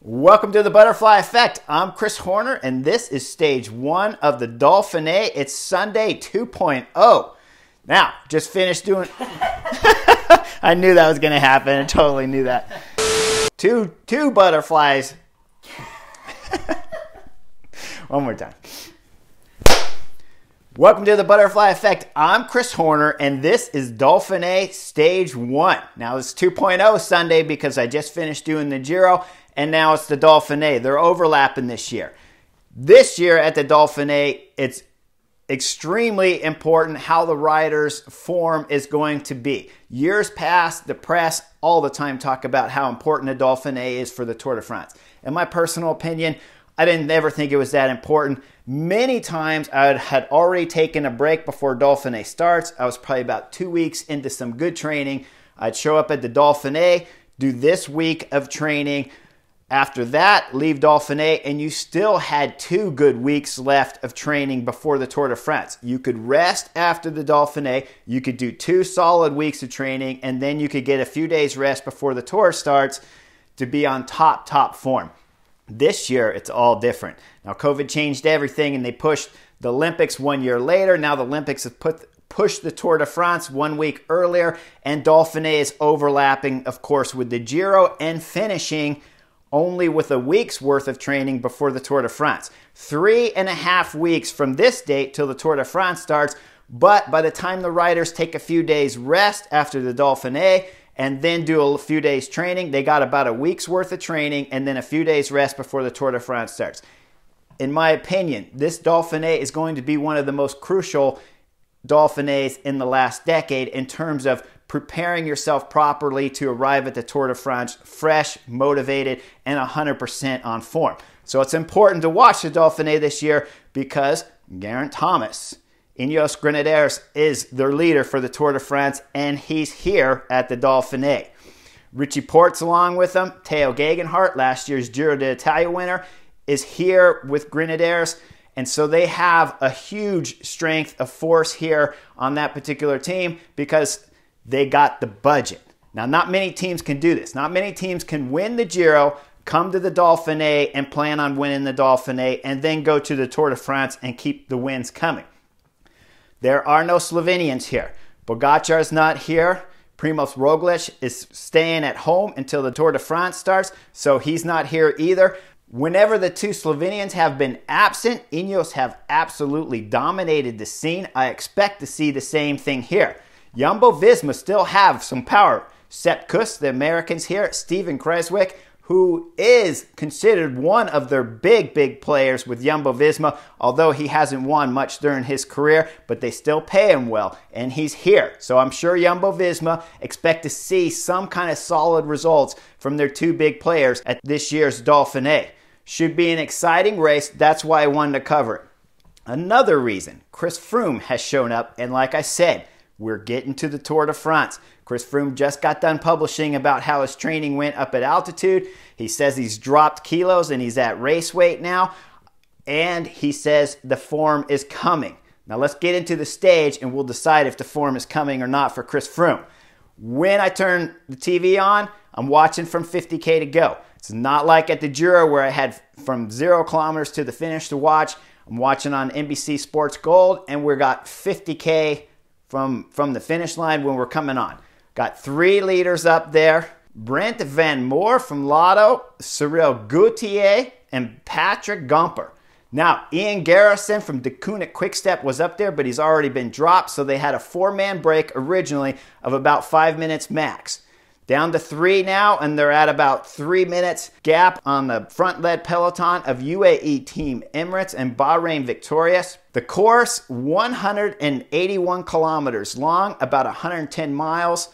Welcome to the Butterfly Effect. I'm Chris Horner, and this is stage 1 of the Dauphiné. It's Sunday 2.0. Now, just finished doing... I knew that was going to happen. I totally knew that. Two butterflies. One more time. Welcome to the Butterfly Effect. I'm Chris Horner, and this is Dauphiné Stage 1. Now, it's 2.0 Sunday because I just finished doing the Giro, and now it's the Dauphiné. They're overlapping this year. This year at the Dauphiné, it's extremely important how the riders' form is going to be. Years past, the press all the time talk about how important the Dauphiné is for the Tour de France. In my personal opinion, I didn't ever think it was that important. Many times I had already taken a break before Dauphiné starts. I was probably about 2 weeks into some good training. I'd show up at the Dauphiné, do this week of training. After that, leave Dauphiné, and you still had 2 good weeks left of training before the Tour de France. You could rest after the Dauphiné, you could do 2 solid weeks of training, and then you could get a few days rest before the Tour starts to be on top form. This year, it's all different. Now, COVID changed everything, and they pushed the Olympics 1 year later. Now the Olympics have pushed the Tour de France 1 week earlier, and Dauphiné is overlapping, of course, with the Giro and finishing only with a week's worth of training before the Tour de France. 3.5 weeks from this date till the Tour de France starts, but by the time the riders take a few days rest after the Dauphiné and then do a few days training, they got about a week's worth of training and then a few days rest before the Tour de France starts. In my opinion, this Dauphiné is going to be one of the most crucial Dauphinés in the last decade in terms of preparing yourself properly to arrive at the Tour de France fresh, motivated, and 100% on form. So it's important to watch the Dauphiné this year because Geraint Thomas, Ineos Grenadiers, is their leader for the Tour de France, and he's here at the Dauphiné. Richie Porte's along with him. Tao Gegenhardt, last year's Giro d'Italia winner, is here with Grenadiers. And so they have a huge strength of force here on that particular team because they got the budget. Now, not many teams can do this. Not many teams can win the Giro, come to the Dauphiné, and plan on winning the Dauphiné, and then go to the Tour de France and keep the wins coming. There are no Slovenians here. Pogacar's not here. Primož Roglič is staying at home until the Tour de France starts, so he's not here either. Whenever the 2 Slovenians have been absent, Ineos have absolutely dominated the scene. I expect to see the same thing here. Jumbo-Visma still have some power. Sepp Kuss, the Americans here, Steven Kruijswijk, who is considered one of their big players with Jumbo-Visma, although he hasn't won much during his career, but they still pay him well, and he's here. So I'm sure Jumbo-Visma expect to see some kind of solid results from their 2 big players at this year's Dauphiné. Should be an exciting race. That's why I wanted to cover it. Another reason, Chris Froome has shown up, and like I said, we're getting to the Tour de France. Chris Froome just got done publishing about how his training went up at altitude. He says he's dropped kilos and he's at race weight now. And he says the form is coming. Now let's get into the stage and we'll decide if the form is coming or not for Chris Froome. When I turn the TV on, I'm watching from 50K to go. It's not like at the Giro where I had from 0 kilometers to the finish to watch. I'm watching on NBC Sports Gold and we got 50K from the finish line when we're coming on. Got 3 leaders up there. Brent Van Moor from Lotto, Cyril Gauthier, and Patrick Gomper. Now, Ian Garrison from Deceuninck Quickstep was up there, but he's already been dropped, so they had a 4-man break originally of about 5 minutes max. Down to 3 now, and they're at about 3 minutes gap on the front-led peloton of UAE Team Emirates and Bahrain Victorious. The course, 181 kilometers long, about 110 miles.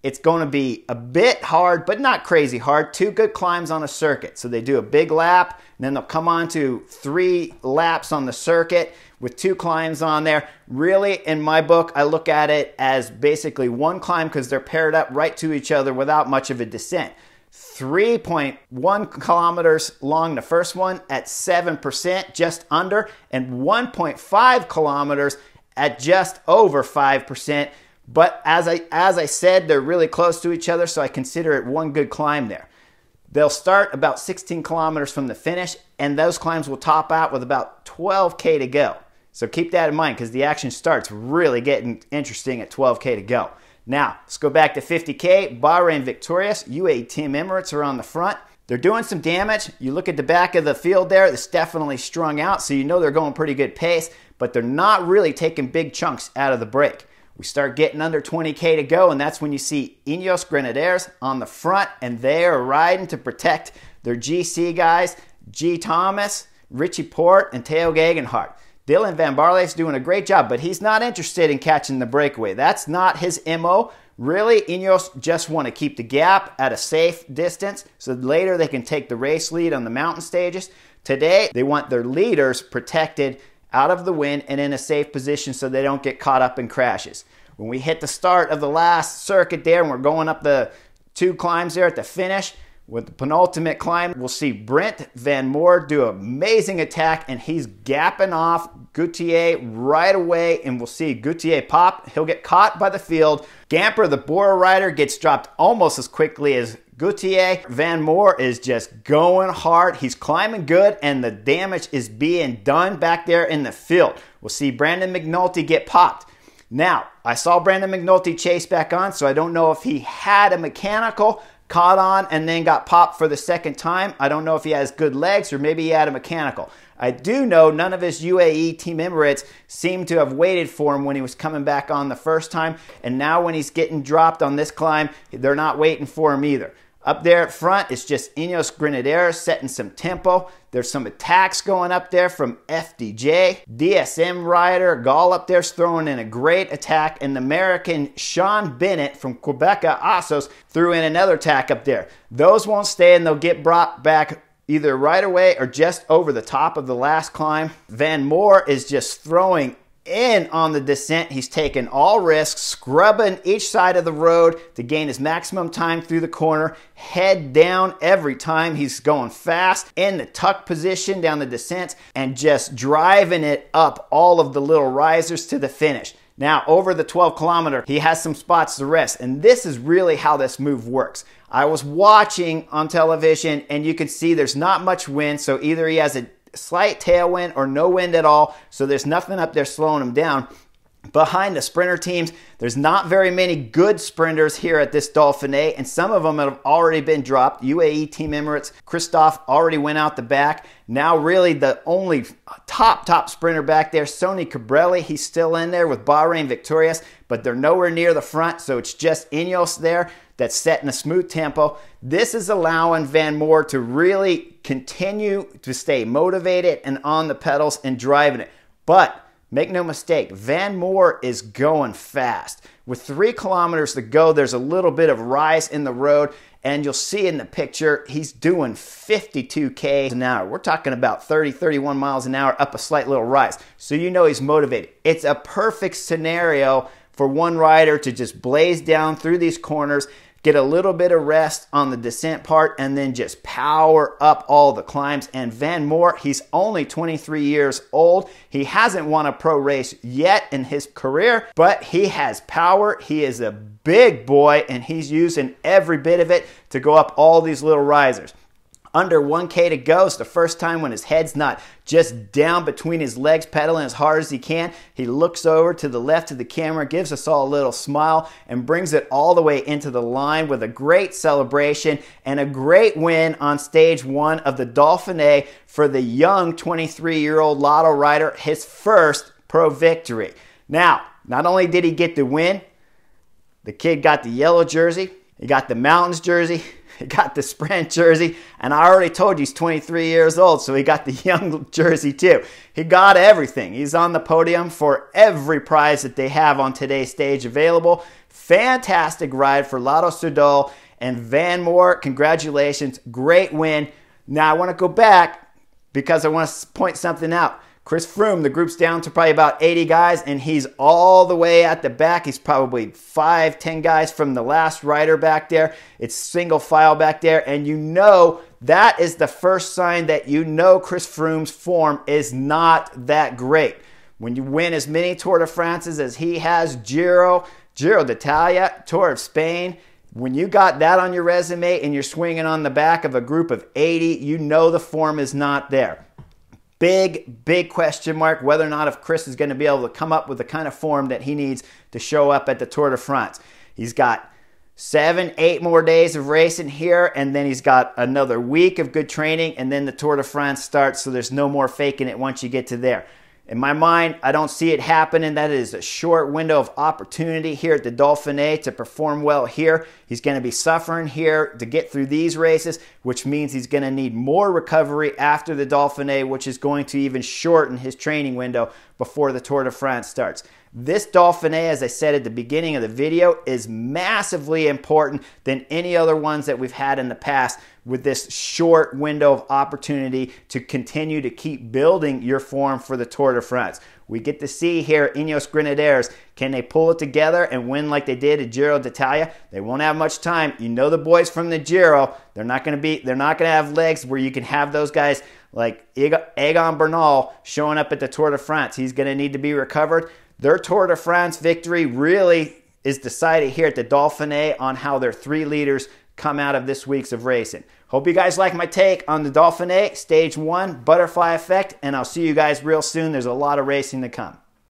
It's going to be a bit hard, but not crazy hard. 2 good climbs on a circuit. So they do a big lap, and then they'll come on to 3 laps on the circuit with 2 climbs on there. Really, in my book, I look at it as basically 1 climb because they're paired up right to each other without much of a descent. 3.1 kilometers long the first one at 7%, just under, and 1.5 kilometers at just over 5%. But as I said, they're really close to each other, so I consider it one good climb there. They'll start about 16 kilometers from the finish, and those climbs will top out with about 12K to go. So keep that in mind because the action starts really getting interesting at 12K to go. Now, let's go back to 50K. Bahrain victorious. UAE Team Emirates are on the front. They're doing some damage. You look at the back of the field there, it's definitely strung out, so you know they're going pretty good pace, but they're not really taking big chunks out of the break. We start getting under 20K to go, and that's when you see Ineos Grenadiers on the front, and they are riding to protect their GC guys, G. Thomas, Richie Porte, and Theo Gegenhardt. Dylan Van Barle's doing a great job, but he's not interested in catching the breakaway. That's not his MO. Really, Ineos just want to keep the gap at a safe distance so later they can take the race lead on the mountain stages. Today, they want their leaders protected out of the wind and in a safe position so they don't get caught up in crashes. When we hit the start of the last circuit there and we're going up the 2 climbs there at the finish, with the penultimate climb, we'll see Brent Van Moor do an amazing attack, and he's gapping off Gautier right away, and we'll see Gautier pop. He'll get caught by the field. Gamper, the Bora rider, gets dropped almost as quickly as Gautier. Van Moor is just going hard. He's climbing good, and the damage is being done back there in the field. We'll see Brandon McNulty get popped. Now, I saw Brandon McNulty chase back on, so I don't know if he had a mechanical, caught on, and then got popped for the second time. I don't know if he has good legs or maybe he had a mechanical. I do know none of his UAE Team Emirates seemed to have waited for him when he was coming back on the first time, and now when he's getting dropped on this climb, they're not waiting for him either. Up there at front, it's just Ineos Grenadiers setting some tempo. There's some attacks going up there from FDJ. DSM rider Gall up there's throwing in a great attack, and the American Sean Bennett from Quebec Assos threw in another attack up there. Those won't stay, and they'll get brought back either right away or just over the top of the last climb. Van Moor is just throwing in on the descent. He's taking all risks, scrubbing each side of the road to gain his maximum time through the corner, head down every time. He's going fast in the tuck position down the descent and just driving it up all of the little risers to the finish. Now, over the 12 kilometer, he has some spots to rest, and this is really how this move works. I was watching on television, and you can see there's not much wind, so either he has a slight tailwind or no wind at all, so there's nothing up there slowing him down. Behind the sprinter teams, there's not very many good sprinters here at this Dauphiné, and some of them have already been dropped. UAE Team Emirates, Christophe already went out the back. Now really the only top sprinter back there, Sonny Cabrelli, he's still in there with Bahrain victorious, but they're nowhere near the front, so it's just Ineos there that's setting a smooth tempo. This is allowing Van Moor to really continue to stay motivated and on the pedals and driving it. But make no mistake, Van Moor is going fast. With 3 kilometers to go, there's a little bit of rise in the road, and you'll see in the picture, he's doing 52K an hour. We're talking about 30, 31 miles an hour up a slight little rise. So you know he's motivated. It's a perfect scenario for one rider to just blaze down through these corners, get a little bit of rest on the descent part, and then just power up all the climbs. And Van Moor, he's only 23 years old. He hasn't won a pro race yet in his career, but he has power. He is a big boy, and he's using every bit of it to go up all these little risers. Under 1K to go. It's the first time when his head's not just down between his legs, pedaling as hard as he can. He looks over to the left of the camera, gives us all a little smile, and brings it all the way into the line with a great celebration and a great win on stage 1 of the Dauphiné for the young 23-year-old lotto rider, his first pro victory. Now, not only did he get the win, the kid got the yellow jersey, he got the mountains jersey, he got the sprint jersey, and I already told you he's 23 years old, so he got the young jersey too. He got everything. He's on the podium for every prize that they have on today's stage available. Fantastic ride for Lotto Soudal and Van Moor. Congratulations. Great win. Now I want to go back because I want to point something out. Chris Froome, the group's down to probably about 80 guys, and he's all the way at the back. He's probably 5-10 guys from the last rider back there. It's single file back there, and you know that is the first sign that you know Chris Froome's form is not that great. When you win as many Tour de France's as he has, Giro d'Italia, Tour of Spain, When you got that on your resume and you're swinging on the back of a group of 80, you know the form is not there. Big question mark whether or not if Chris is going to be able to come up with the kind of form that he needs to show up at the Tour de France. He's got 7-8 more days of racing here, and then he's got another week of good training, and then the Tour de France starts, so there's no more faking it once you get to there. In my mind, I don't see it happening. That is a short window of opportunity here at the Dauphiné to perform well here. He's going to be suffering here to get through these races, which means he's going to need more recovery after the Dauphiné, which is going to even shorten his training window before the Tour de France starts. This Dauphiné, as I said at the beginning of the video, is massively important than any other ones that we've had in the past, with this short window of opportunity to continue to keep building your form for the Tour de France. We get to see here Ineos Grenadiers, can they pull it together and win like they did at Giro d'Italia? They won't have much time. You know the boys from the Giro, they're not going to have legs where you can have those guys like Egan Bernal showing up at the Tour de France. He's going to need to be recovered. Their Tour de France victory really is decided here at the Dauphiné on how their 3 leaders come out of this week's of racing. Hope you guys like my take on the Dauphiné, Stage 1, Butterfly Effect, and I'll see you guys real soon. There's a lot of racing to come.